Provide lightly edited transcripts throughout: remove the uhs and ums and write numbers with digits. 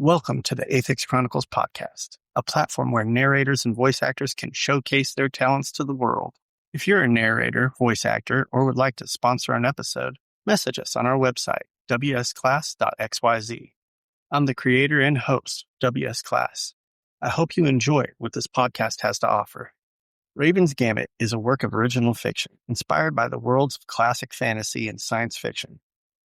Welcome to the Athyx Chronicles podcast, a platform where narrators and voice actors can showcase their talents to the world. If you're a narrator, voice actor, or would like to sponsor an episode, message us on our website, wsclass.xyz. I'm the creator and host, WS Klass. I hope you enjoy what this podcast has to offer. Raven's Gambit is a work of original fiction, inspired by the worlds of classic fantasy and science fiction.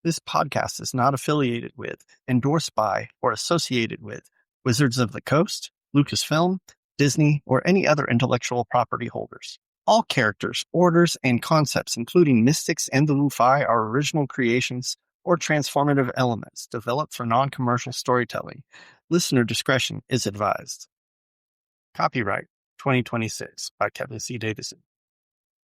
This podcast is not affiliated with, endorsed by, or associated with Wizards of the Coast, Lucasfilm, Disney, or any other intellectual property holders. All characters, orders, and concepts, including mystics and the Lufi, are original creations or transformative elements developed for non-commercial storytelling. Listener discretion is advised. Copyright 2026 by Kevin C. Davison.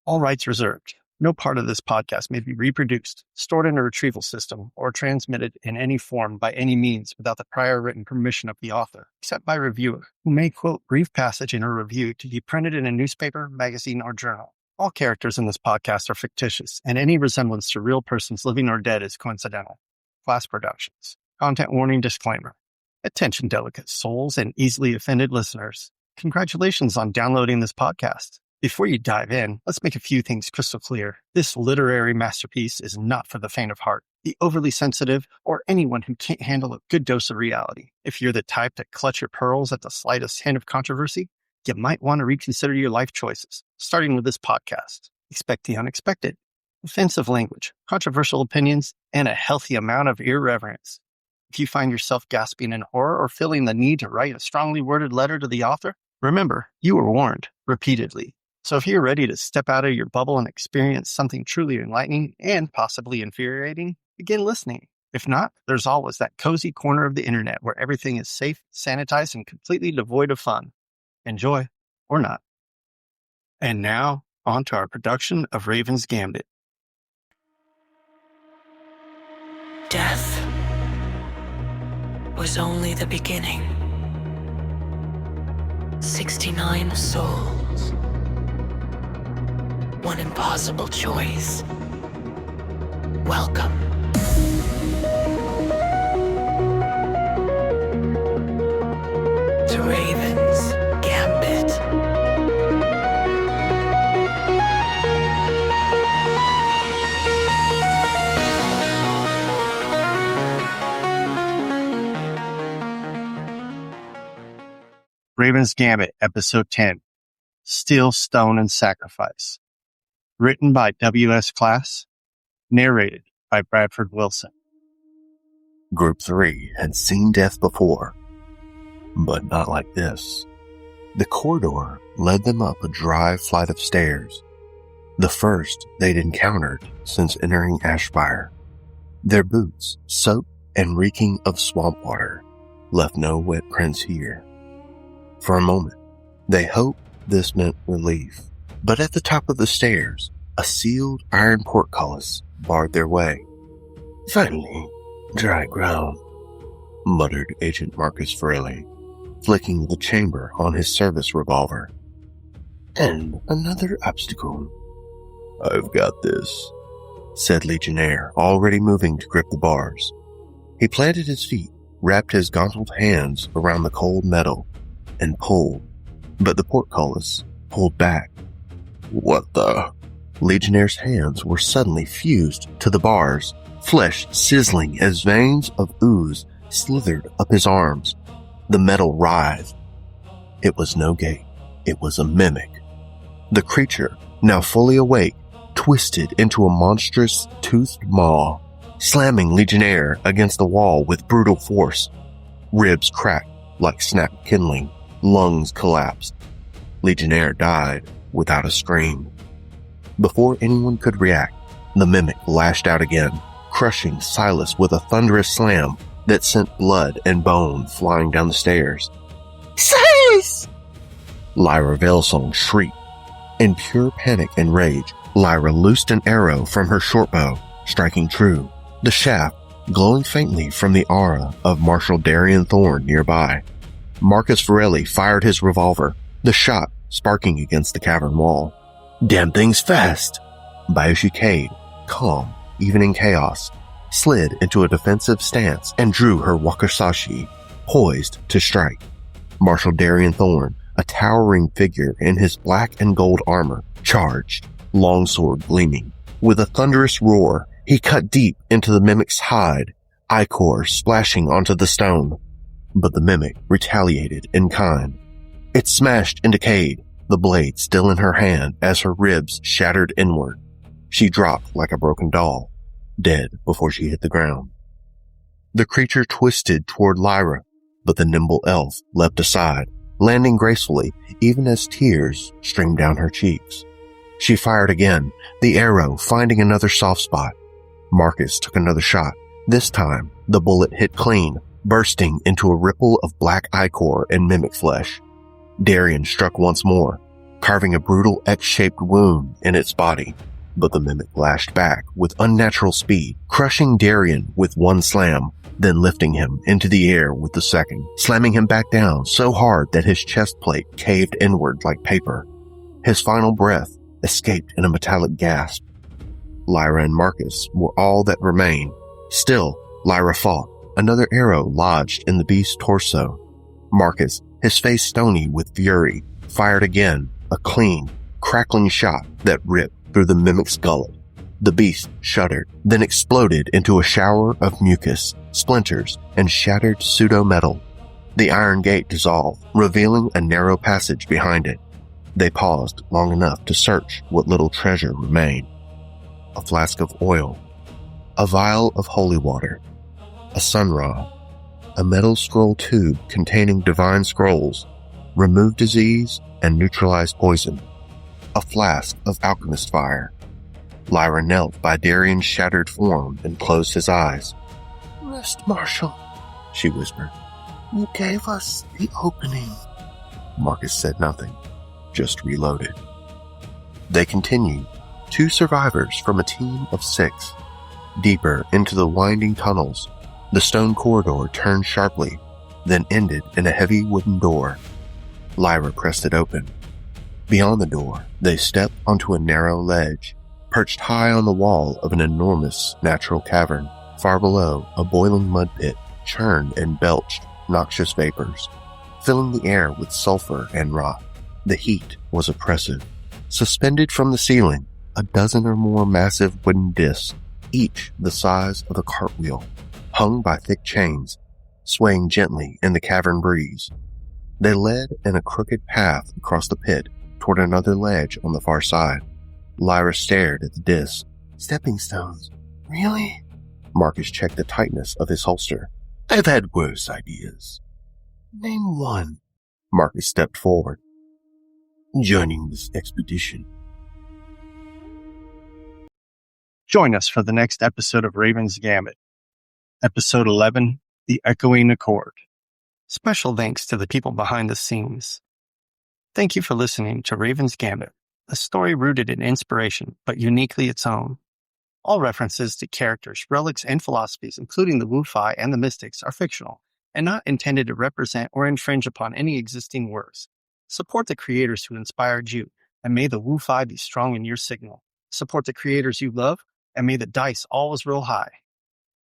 All rights reserved. No part of this podcast may be reproduced, stored in a retrieval system, or transmitted in any form by any means without the prior written permission of the author, except by reviewer, who may quote brief passage in a review to be printed in a newspaper, magazine, or journal. All characters in this podcast are fictitious, and any resemblance to real persons living or dead is coincidental. Klass Productions. Content warning disclaimer. Attention, delicate souls and easily offended listeners. Congratulations on downloading this podcast. Before you dive in, let's make a few things crystal clear. This literary masterpiece is not for the faint of heart, the overly sensitive, or anyone who can't handle a good dose of reality. If you're the type to clutch your pearls at the slightest hint of controversy, you might want to reconsider your life choices, starting with this podcast. Expect the unexpected. Offensive language, controversial opinions, and a healthy amount of irreverence. If you find yourself gasping in horror or feeling the need to write a strongly worded letter to the author, remember, you were warned repeatedly. So if you're ready to step out of your bubble and experience something truly enlightening and possibly infuriating, begin listening. If not, there's always that cozy corner of the internet where everything is safe, sanitized, and completely devoid of fun. Enjoy, or not. And now, on to our production of Raven's Gambit. Death was only the beginning. 69 souls. One impossible choice. Welcome. To Raven's Gambit. Raven's Gambit, Episode 10. Steel, Stone, and Sacrifice. Written by W.S. Klass. Narrated by Bradford Wilson. Group 3 had seen death before, but not like this. The corridor led them up a dry flight of stairs, the first they'd encountered since entering Ashspire. Their boots, soaked and reeking of swamp water, left no wet prints here. For a moment, they hoped this meant relief. But at the top of the stairs, a sealed iron portcullis barred their way. "Finally, dry ground," muttered Agent Marcus Virelli, flicking the chamber on his service revolver. "And another obstacle." "I've got this," said Legionnaire, already moving to grip the bars. He planted his feet, wrapped his gauntlet hands around the cold metal, and pulled, but the portcullis pulled back. "What the?" Legionnaire's hands were suddenly fused to the bars, flesh sizzling as veins of ooze slithered up his arms. The metal writhed. It was no gate. It was a mimic. The creature, now fully awake, twisted into a monstrous toothed maw, slamming Legionnaire against the wall with brutal force. Ribs cracked like snapped kindling. Lungs collapsed. Legionnaire died without a scream. Before anyone could react, the mimic lashed out again, crushing Silas with a thunderous slam that sent blood and bone flying down the stairs. "Silas!" Lira Valesong shrieked. In pure panic and rage, Lira loosed an arrow from her shortbow, striking true, the shaft glowing faintly from the aura of Marshal Darian Thorne nearby. Marcus Virelli fired his revolver, the shot sparking against the cavern wall. "Damn thing's fast!" Bayushi Cade, calm, even in chaos, slid into a defensive stance and drew her wakizashi, poised to strike. Marshal Darian Thorne, a towering figure in his black and gold armor, charged, longsword gleaming. With a thunderous roar, he cut deep into the mimic's hide, ichor splashing onto the stone. But the mimic retaliated in kind. It smashed into Cade, the blade still in her hand as her ribs shattered inward. She dropped like a broken doll, dead before she hit the ground. The creature twisted toward Lira, but the nimble elf leapt aside, landing gracefully even as tears streamed down her cheeks. She fired again, the arrow finding another soft spot. Marcus took another shot. This time, the bullet hit clean, bursting into a ripple of black ichor and mimic flesh. Darian struck once more, carving a brutal X-shaped wound in its body, but the mimic lashed back with unnatural speed, crushing Darian with one slam, then lifting him into the air with the second, slamming him back down so hard that his chest plate caved inward like paper. His final breath escaped in a metallic gasp. Lira and Marcus were all that remained. Still, Lira fought. Another arrow lodged in the beast's torso. Marcus, his face stony with fury, fired again, a clean, crackling shot that ripped through the mimic's gullet. The beast shuddered, then exploded into a shower of mucus, splinters, and shattered pseudo-metal. The iron gate dissolved, revealing a narrow passage behind it. They paused long enough to search what little treasure remained. A flask of oil, a vial of holy water, a sunrod, a metal scroll tube containing divine scrolls, remove disease and neutralize poison, a flask of alchemist fire. Lira knelt by Darian's shattered form and closed his eyes. "Rest, Marshal," she whispered. "You gave us the opening." Marcus said nothing, just reloaded. They continued, 2 survivors from a team of 6. Deeper into the winding tunnels, the stone corridor turned sharply, then ended in a heavy wooden door. Lira pressed it open. Beyond the door, they stepped onto a narrow ledge, perched high on the wall of an enormous natural cavern. Far below, a boiling mud pit churned and belched noxious vapors, filling the air with sulfur and rot. The heat was oppressive. Suspended from the ceiling, a dozen or more massive wooden discs, each the size of a cartwheel, hung by thick chains, swaying gently in the cavern breeze. They led in a crooked path across the pit toward another ledge on the far side. Lira stared at the discs. "Stepping stones? Really?" Marcus checked the tightness of his holster. "I've had worse ideas." "Name one." Marcus stepped forward. "Joining this expedition." Join us for the next episode of Raven's Gambit. Episode 11, The Echoing Accord. Special thanks to the people behind the scenes. Thank you for listening to Raven's Gambit, a story rooted in inspiration, but uniquely its own. All references to characters, relics, and philosophies, including the Wu-Fi and the Mystics, are fictional and not intended to represent or infringe upon any existing works. Support the creators who inspired you, and may the Wu-Fi be strong in your signal. Support the creators you love, and may the dice always roll high.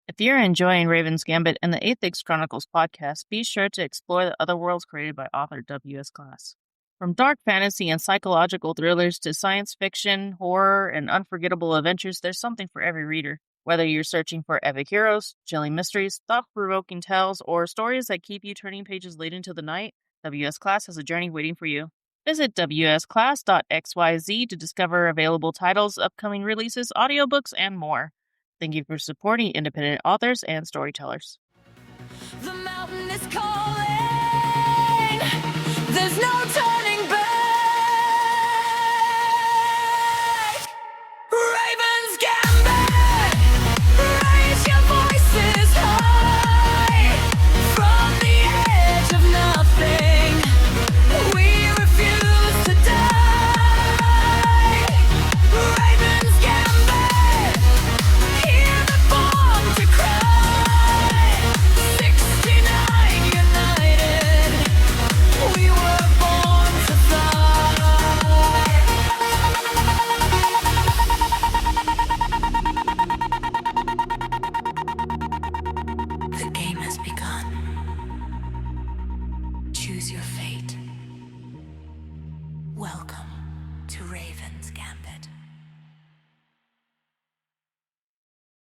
If you're enjoying Raven's Gambit and the Athyx Chronicles podcast, be sure to explore the other worlds created by author W.S. Klass. From dark fantasy and psychological thrillers to science fiction, horror, and unforgettable adventures, there's something for every reader. Whether you're searching for epic heroes, chilling mysteries, thought-provoking tales, or stories that keep you turning pages late into the night, W.S. Klass has a journey waiting for you. Visit wsclass.xyz to discover available titles, upcoming releases, audiobooks, and more. Thank you for supporting independent authors and storytellers. The mountain is calling. There's no turning back. Raven's Gambit. Raise your voices high. From the edge of nothing, we refuse to die. Raven's Gambit. Hear the bomb to cry. 69 united. We were born. choose your fate. Welcome to Raven's Gambit.